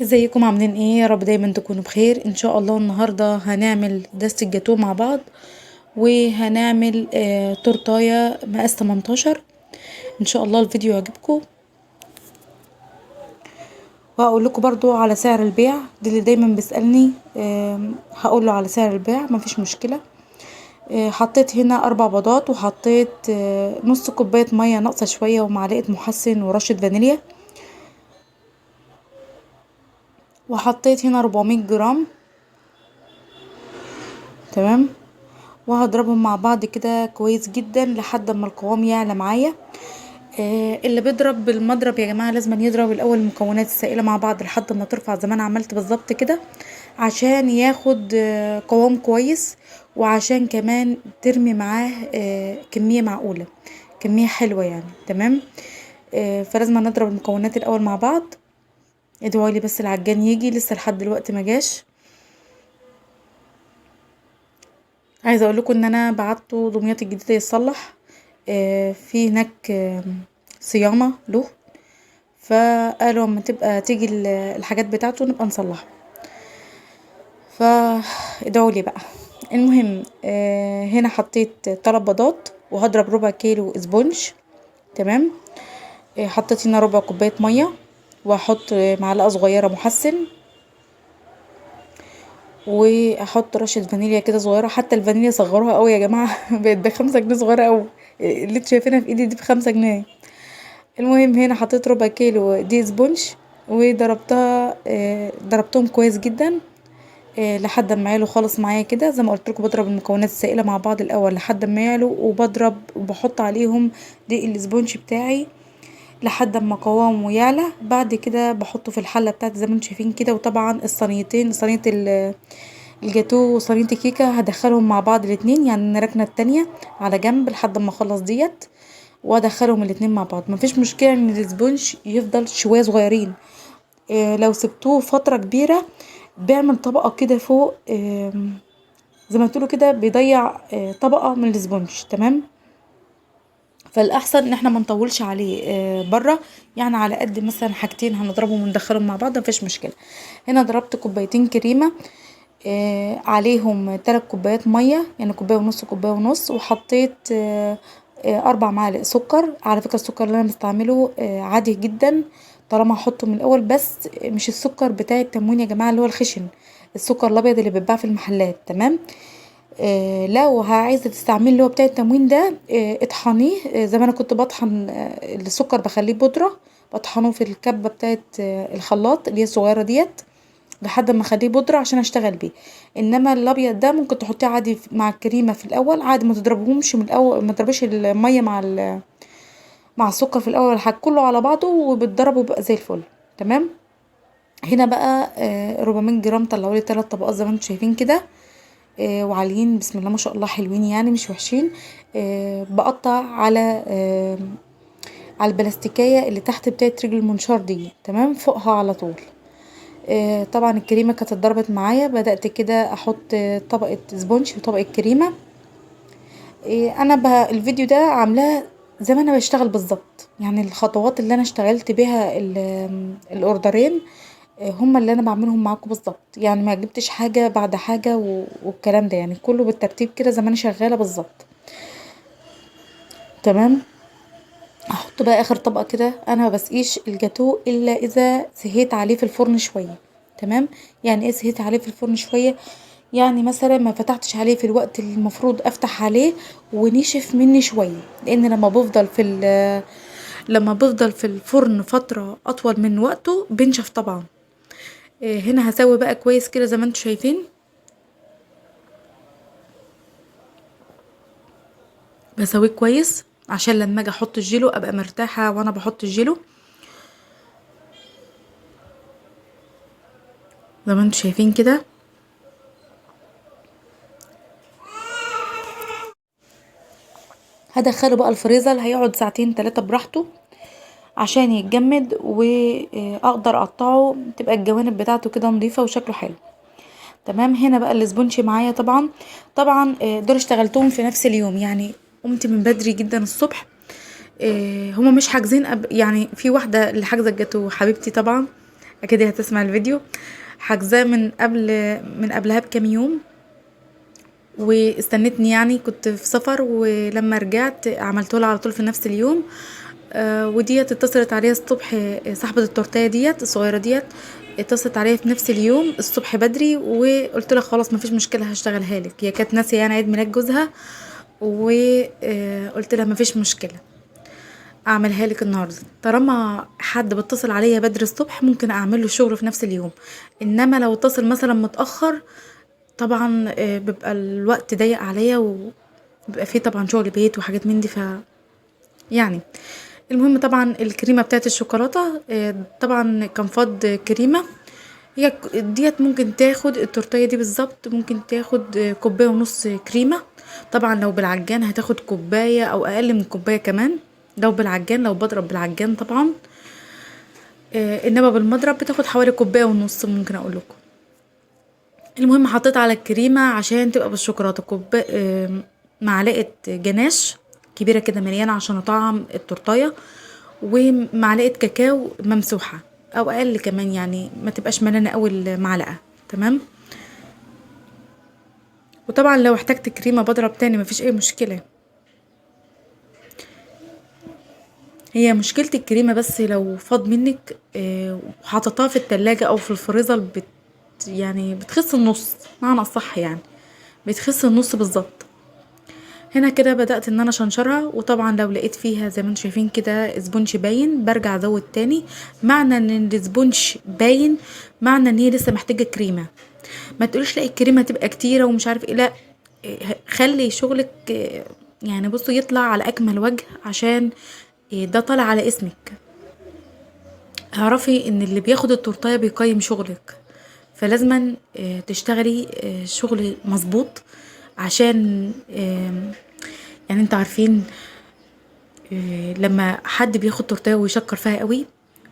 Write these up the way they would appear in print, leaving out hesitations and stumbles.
ازيكم عاملين ايه؟ يا رب دايما تكونوا بخير ان شاء الله. النهارده هنعمل دست الجاتوه مع بعض، وهنعمل تورتايه مقاس 18. ان شاء الله الفيديو يعجبكم، وهقول لكم برضو على سعر البيع. دي اللي دايما بيسألني، هقول له على سعر البيع مفيش مشكلة. حطيت هنا 4 بيضات، وحطيت نص كوباية مية ناقصة شوية، ومعلقة محسن ورشة فانيليا، وحطيت هنا 400 جرام. تمام، وهضربهم مع بعض كده كويس جدا لحد ما القوام يعلى معايا. اللي بيضرب بالمضرب يا جماعه لازم يضرب الاول المكونات السائله مع بعض لحد ما ترفع زي ما انا عملت بالظبط كده، عشان ياخد قوام كويس، وعشان كمان ترمي معاه كميه معقوله، كميه حلوه يعني. تمام، فلازم نضرب المكونات الاول مع بعض. ادعوا لي بس العجان يجي، لسه لحد دلوقتي ما جاش. عايزه اقول لكم ان انا بعته دمياط الجديده يتصلح، في هناك صيانه له، فقالوا اما تبقى تيجي الحاجات بتاعته نبقى نصلحها، فادعوا لي بقى. المهم هنا حطيت 3 بيضات، وهضرب ربع كيلو اسبونج. تمام، حطيت هنا ربع كوبايه ميه، وهحط معلقه صغيره محسن، واحط رشه فانيليا كده صغيره. حتى الفانيليا صغروها قوي يا جماعه بقت ب5 جنيه، صغيره قوي. اللي انتوا شايفينها في ايدي دي ب5 جنيه. المهم هنا حطيت ربع كيلو دي سبونج، وضربتها ضربتهم كويس جدا لحد ما يعلوا خالص معايا كده. زي ما قلت لكم بضرب المكونات السائله مع بعض الاول لحد ما يعلوا، وبضرب وبحط عليهم دقيق السبونج بتاعي لحد ما قوامه يعلى. بعد كده بحطه في الحله بتاعتي زي ما انتم شايفين كده. وطبعا الصينيتين، صينيه الجاتوه وصينيه الكيكه، هدخلهم مع بعض الاتنين، يعني الركنه التانية على جنب لحد ما اخلص ديت، وادخلهم الاتنين مع بعض. مفيش مشكله ان الاسبونج يفضل شويه صغيرين. لو سبتوه فتره كبيره بيعمل طبقه كده فوق، زي ما تقولوا كده بيضيع طبقه من الاسبونج. تمام، فالاحسن ان احنا ما نطولش عليه بره، يعني على قد مثلا حاجتين هنضربهم وندخلهم مع بعض مفيش مشكله. هنا ضربت كوبايتين كريمه، عليهم 3 كوبايات ميه، يعني كوبايه ونص كوبايه ونص، وحطيت 4 معالق سكر. على فكره السكر اللي انا بستعمله عادي جدا، طالما هحطه من الاول، بس مش السكر بتاع التموين يا جماعه اللي هو الخشن، السكر الابيض اللي بيتباع في المحلات. تمام، لو عايزه تستعملي اللي هو بتاع التموين ده اطحنيه، زي ما انا كنت بطحن السكر بخليه بودره، بطحنه في الكبه بتاعت الخلاط اللي هي الصغيره ديت لحد ما اخليه بودره عشان اشتغل بيه. انما الابيض ده ممكن تحطيه عادي مع الكريمه في الاول عادي، ما تضربهمش من الاول، ما تضربيش الميه مع السكر في الاول، الحاجه كله على بعضه وبتضربه بقى زي الفل. تمام، هنا بقى 400 جرام طلعوا لي 3 طبقات زي ما انتم شايفين كده، وعاليين بسم الله ما شاء الله، حلوين يعني مش وحشين. بقطع على البلاستيكية اللي تحت بتاعت رجل المنشار دي، تمام، فوقها على طول. طبعا الكريمة كانت اتضربت معايا، بدأت كده احط طبقة سبونج وطبقة كريمة. انا بقى الفيديو ده عاملاه زي ما انا بشتغل بالظبط، يعني الخطوات اللي انا اشتغلت بيها الاوردرين هما اللي انا بعملهم معاكم بالظبط، يعني ما جبتش حاجة بعد حاجة والكلام ده، يعني كله بالترتيب كده زي ما انا شغالة بالظبط. تمام، هحط بقى اخر طبقة كده. انا ما بسقيش الجاتو الا اذا سهيت عليه في الفرن شوية. تمام، يعني ايه سهيت عليه في الفرن شوية؟ يعني مثلا ما فتحتش عليه في الوقت اللي المفروض افتح عليه ونشف مني شوية، لان لما بفضل في الفرن فترة اطول من وقته بنشف طبعا. هنا هسوي بقى كويس كده زي ما انتم شايفين، بسويه كويس عشان لما اجي احط الجيلو ابقى مرتاحة وانا بحط الجيلو زي ما انتم شايفين كده. هدخله بقى الفريزر، هيقعد ساعتين 3 براحته عشان يتجمد، واقدر اقطعه تبقى الجوانب بتاعته كده نظيفة وشكله حلو. تمام، هنا بقى الاسبونشي معايا طبعا. طبعا دول اشتغلتهم في نفس اليوم، يعني قمت من بدري جدا الصبح. هما مش حاجزين يعني في واحدة اللي حاجزة الجاتو حبيبتي طبعا، اكيد هي هتسمع الفيديو. حجزاه من قبلها بكام يوم، واستنتني يعني كنت في سفر، ولما رجعت عملته لها على طول في نفس اليوم. وديت اتصلت عليا الصبح، صاحبة التورتيه ديت الصغيرة ديت اتصلت عليا في نفس اليوم الصبح بدري، وقلت لها خلاص مفيش مشكلة هشتغلها لك. هي كانت ناسية يعني عيد ميلاد جوزها، وقلت لها مفيش مشكلة اعملها لك النهارده. طالما حد بيتصل عليا بدري الصبح ممكن اعمل له الشغل في نفس اليوم، انما لو اتصل مثلا متاخر طبعا بيبقى الوقت ضيق عليا، وبيبقى فيه طبعا شغل بيت وحاجات من دي. يعني المهم طبعا الكريمه بتاعت الشوكولاته، طبعا كان فض كريمه. هي ديت ممكن تاخد التورتيه دي بالظبط، ممكن تاخد كوبايه ونص كريمه. طبعا لو بالعجان هتاخد كوبايه او اقل من كوبايه كمان، لو بالعجان، لو بضرب بالعجان طبعا. انما بالمضرب بتاخد حوالي كوبايه ونص ممكن اقول لكم. المهم حطيت على الكريمه عشان تبقى بالشوكولاته كوبايه، معلقه جناش كبيره كده مليانه عشان اطعم التورتيه، ومعلقه كاكاو ممسوحه او اقل كمان، يعني ما تبقاش ملانه قوي المعلقه. تمام. وطبعا لو احتجت كريمه بضرب تاني مفيش اي مشكله. هي مشكلة الكريمة بس لو فاض منك وحطيتها في التلاجة او في الفريزر يعني بتخس النص، معنى اصح يعني بتخس النص بالظبط. هنا كده بدأت ان انا شنشرها، وطبعا لو لقيت فيها زي ما انتم شايفين كده سبونج باين برجع ازود تاني. معنى ان السبونج باين معنى ان هي لسه محتاجة كريمة. ما تقوليش لا الكريمة تبقى كتيرة ومش عارف ايه، لا. خلي شغلك يعني بصوا يطلع على اكمل وجه، عشان ده طالع على اسمك. اعرفي ان اللي بياخد التورتايه بيقيم شغلك، فلازما تشتغلي شغل مظبوط، عشان يعني انتوا عارفين لما حد بياخد تورتايه ويشكر فيها قوي،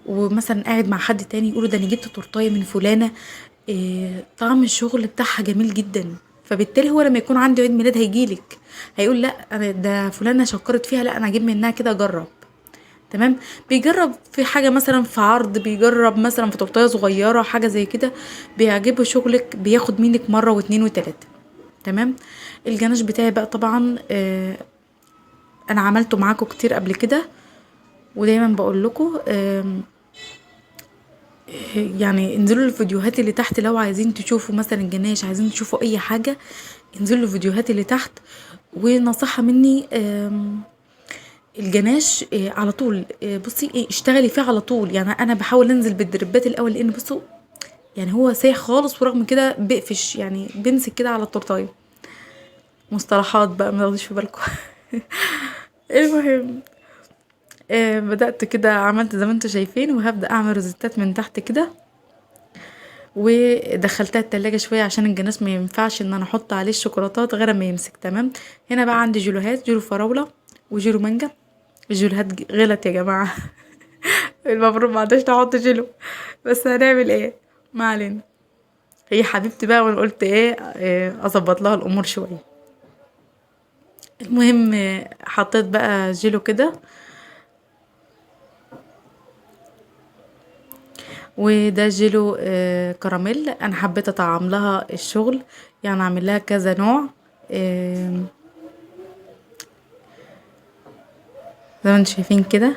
ومثلا قاعد مع حد تاني يقوله ده انا جبت تورتايه من فلانه، طعم الشغل بتاعها جميل جدا. فبالتالي هو لما يكون عنده عيد ميلاد هيجيلك هيقول لا انا ده فلانه شكرت فيها، لا انا اجيب منها كده اجرب. تمام. بيجرب في حاجة مثلا في عرض، بيجرب مثلا في تورتيه صغيرة حاجة زي كده، بيعجبه شغلك بياخد منك مرة واتنين وتلاتة. تمام. الجناش بتاعي بقى طبعا انا عملته معاكم كتير قبل كده، ودايما بقول لكم يعني انزلوا الفيديوهات اللي تحت لو عايزين تشوفوا مثلا الجناش، عايزين تشوفوا اي حاجة انزلوا الفيديوهات اللي تحت. ونصيحة مني الجناش على طول بصي اشتغلي فيه على طول. يعني انا بحاول انزل بالدربات الاول، لان بصوا يعني هو سايح خالص، ورغم كده بقفش يعني بمسك كده على التورتايه. مصطلحات بقى ما تاخدوش في بالكم. المهم بدأت كده عملت زي ما انتوا شايفين، وهبدأ اعمل روزيتات من تحت كده، ودخلتها التلاجة شوية عشان الجناش ما ينفعش ان انا احط عليه الشوكولاتات غير ما يمسك. تمام. هنا بقى عندي جيلوهات، جيلو فراولة وجيلو مانجا. الجيلوهات غلط يا جماعة. المفروض ما عداش نحط جيلو، بس هنعمل ايه، ما علينا. هي حبيبتي بقى، وانا قلت ايه اظبط لها الامور شويه. المهم حطيت بقى جيلو كده، وده جيلو كراميل. انا حبيت اطعم لها الشغل، يعني اعمل لها كذا نوع آه، زي ما انتم شايفين كده.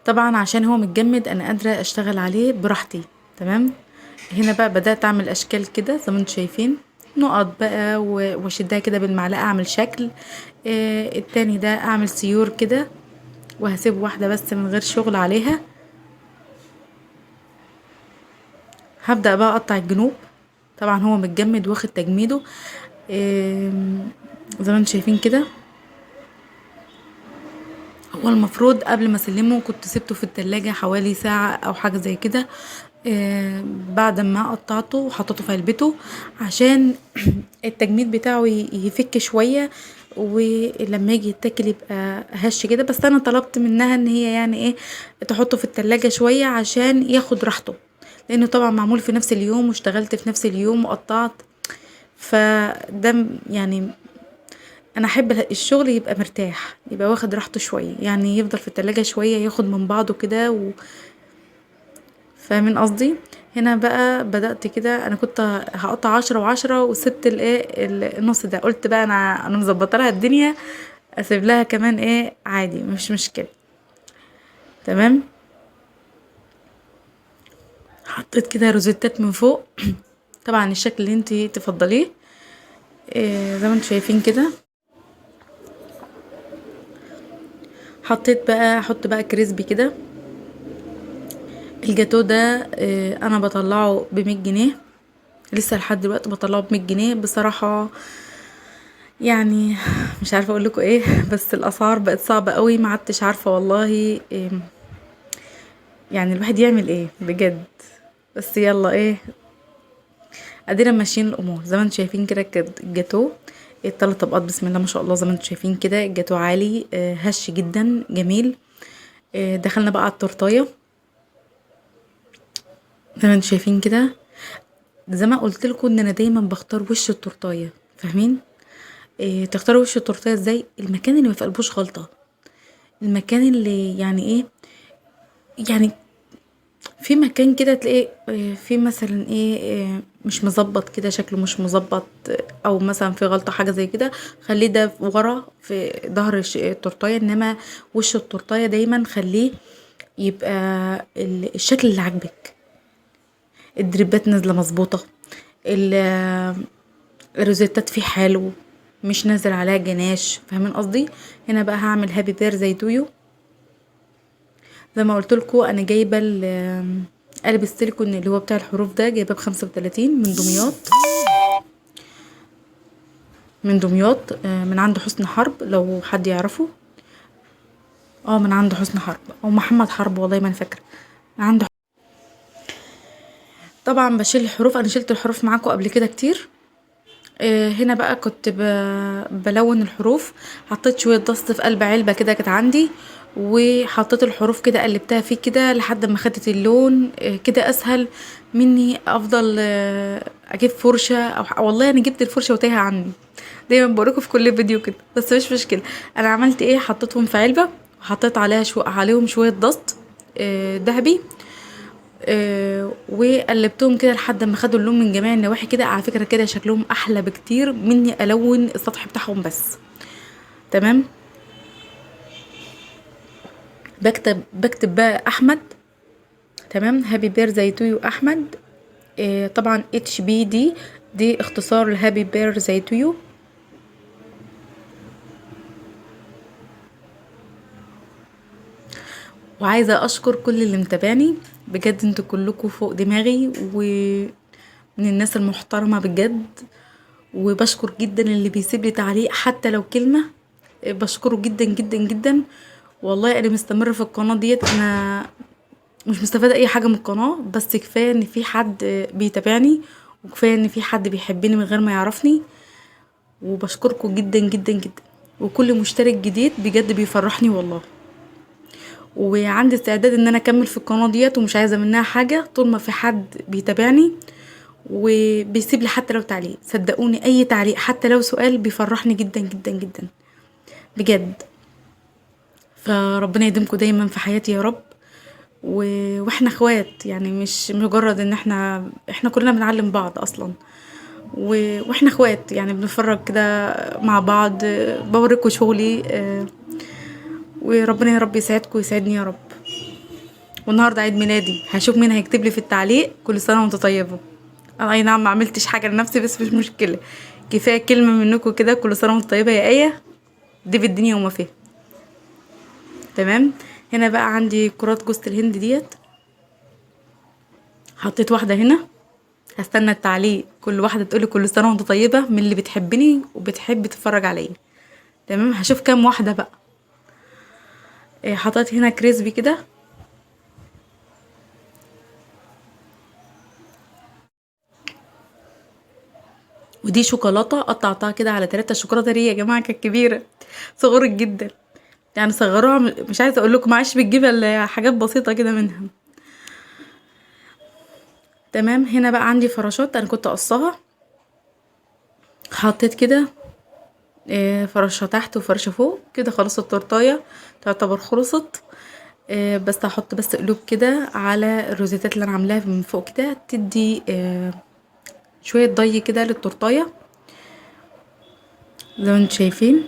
طبعا عشان هو متجمد انا قادره اشتغل عليه براحتي. تمام. هنا بقى بدات اعمل اشكال كده زي ما انتم شايفين، نقط بقى واشدها كده بالمعلقه اعمل شكل. التاني ده اعمل سيور كده، وهسيب واحده بس من غير شغل عليها. هبدا بقى اقطع الجنوب. طبعا هو متجمد واخد تجميده زي ما انتم شايفين كده. هو المفروض قبل ما اسلمه كنت سبته في التلاجة حوالي ساعة او حاجة زي كده، بعد ما قطعته وحطيته في علبته عشان التجميد بتاعه يفك شوية، ولما يجي يتاكل يبقى هش كده. بس انا طلبت منها ان هي يعني ايه تحطه في التلاجة شوية عشان ياخد راحته، لانه طبعا معمول في نفس اليوم واشتغلت في نفس اليوم وقطعت. فده يعني انا احب الشغل يبقى مرتاح، يبقى واخد راحته شويه، يعني يفضل في التلاجة شويه ياخد من بعضه كده فاهمين قصدي. هنا بقى بدأت كده، انا كنت هقطع 10 و10 وسبت الايه النص ده، قلت بقى انا مظبطه لها الدنيا، اسيب لها كمان ايه عادي مش مشكله. تمام. حطيت كده روزيتات من فوق طبعا الشكل اللي انتي تفضليه، إيه زي ما انتوا شايفين كده. حطيت بقى، احط بقى كريسبي كده. الجاتو ده انا بطلعه ب100 جنيه، لسه لحد دلوقتي بطلعه ب100 جنيه بصراحة. يعني مش عارفة اقول لكم ايه، بس الاسعار بقت صعبة قوي، ما عدتش عارفة والله إيه يعني الواحد يعمل ايه بجد. بس يلا ايه، ادينا ماشيين الامور زي ما انتم شايفين كده. الجاتو التلات طبقات بسم الله ما شاء الله، زي ما انتم شايفين كده الجاتو عالي هش جدا جميل. دخلنا بقى على التورتايه زي ما انتم شايفين كده. زي ما قلت لكم ان انا دايما بختار وش التورتايه، فاهمين. تختاروا وش التورتايه ازاي؟ المكان اللي ما فيهوش غلطه، المكان اللي يعني ايه، يعني في مكان كده تلاقيه في مثلا ايه مش مظبط كده، شكله مش مظبط، او مثلا في غلطة حاجة زي كده، خليه ده ورا في ظهر التورتاية. انما وش التورتاية دايما خليه يبقى الشكل اللي عاجبك، الدريبات نازلة مظبوطة، الروزيتات فيه حلو، مش نازل عليها جناش، فاهمين قصدي. هنا بقى هعمل هابي بير زي تويو. زي ما قلت لكم انا جايبه قالب السيليكون اللي هو بتاع الحروف ده، جايباه ب35 من دمياط. من دمياط من عند حسن حرب لو حد يعرفه. من عند حسن حرب او محمد حرب، والله ما انا فاكره. من عنده. طبعا بشيل الحروف، انا شلت الحروف معاكم قبل كده كتير. هنا بقى كنت بلون الحروف. حطيت شويه ضغط في قلب علبه كده كانت عندي، وحطيت الحروف كده قلبتها فيه كده لحد ما خدت اللون. كده اسهل مني افضل اجيب فرشه او والله انا جبت الفرشه وتايهه عني، دايما بوريكم في كل فيديو كده، بس مش مشكله. انا عملت ايه، حطيتهم في علبه وحطيت عليهم شويه ضغط ذهبي. وقلبتهم كده لحد ما خدوا اللون من جميع النواحي كده. على فكره كده شكلهم احلى بكتير مني الون السطح بتاعهم بس. تمام. بكتب بقى احمد. تمام. هابي بير تو يو احمد. طبعا HBD دي اختصار لهابي بير تو يو. وعايزه اشكر كل اللي متابعني بجد، انتوا كلكم فوق دماغي ومن الناس المحترمه بجد. وبشكر جدا اللي بيسيب لي تعليق حتى لو كلمه، بشكره جدا جدا جدا. والله انا مستمره في القناه ديت، انا مش مستفاده اي حاجه من القناه، بس كفايه ان في حد بيتابعني، وكفايه ان في حد بيحبني من غير ما يعرفني. وبشكركم جدا جدا جدا، وكل مشترك جديد بجد بيفرحني والله. وعندي استعداد ان انا اكمل في القناه ديت، ومش عايزه منها حاجه طول ما في حد بيتابعني وبيسيب لي حتى لو تعليق. صدقوني اي تعليق حتى لو سؤال بيفرحني جدا جدا جدا بجد. فربنا يديمكم دايما في حياتي يا رب. واحنا اخوات، يعني مش مجرد ان احنا كلنا بنعلم بعض اصلا. واحنا اخوات يعني بنتفرج كده مع بعض. بوريكم شغلي وربنا يا رب يسعدكم ويسعدني يا رب. والنهارده عيد ميلادي، هشوف مين هيكتب لي في التعليق كل سنه وانت طيبه. انا اي نعم ما عملتش حاجه لنفسي، بس مش مشكله، كفايه كلمه منكم كده كل سنه وانت طيبه يا ايه، دي في الدنيا وما فيها. تمام. هنا بقى عندي كرات جوز الهند ديت، حطيت واحده هنا. هستنى التعليق كل واحده تقولي كل سنه وانت طيبه من اللي بتحبني وبتحب تتفرج عليا. تمام. هشوف كام واحده بقى. حطيت هنا كريسبي كده. ودي شوكولاته قطعتها كده على 3. الشوكولاته دي يا جماعه كانت كبيره، صغرت جدا، يعني صغروها. مش عايزه اقول لكم معاش بتجيب الا حاجات بسيطه كده منها. تمام. هنا بقى عندي فراشات انا كنت قصاها، حطيت كده فرشه تحت وفرشه فوق كده. خلاص التورتايه تعتبر خلصت. بس هحط بس قلوب كده على الروزيتات اللي انا عاملاها من فوق كده، تدي شويه ضي كده للتورتايه زي ما انتم شايفين.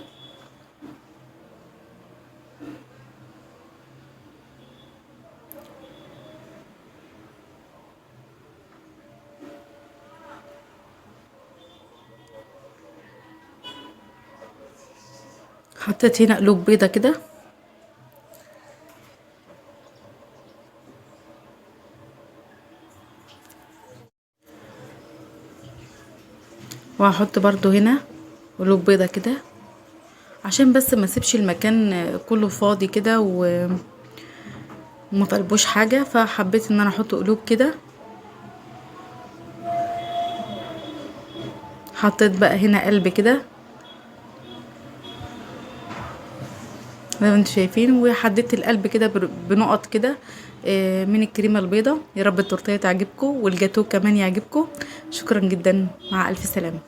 حطيت هنا قلوب بيضه كده، وهحط برضو هنا قلوب بيضه كده عشان بس ما اسيبش المكان كله فاضي كده وما طلبوش حاجه، فحبيت ان انا احط قلوب كده. حطيت بقى هنا قلب كده زي ما انتم شايفين، وحددت القلب كده بنقط كده من الكريمه البيضه. يا رب التورتيه تعجبكم والجاتوه كمان يعجبكم. شكرا جدا، مع الف سلامه.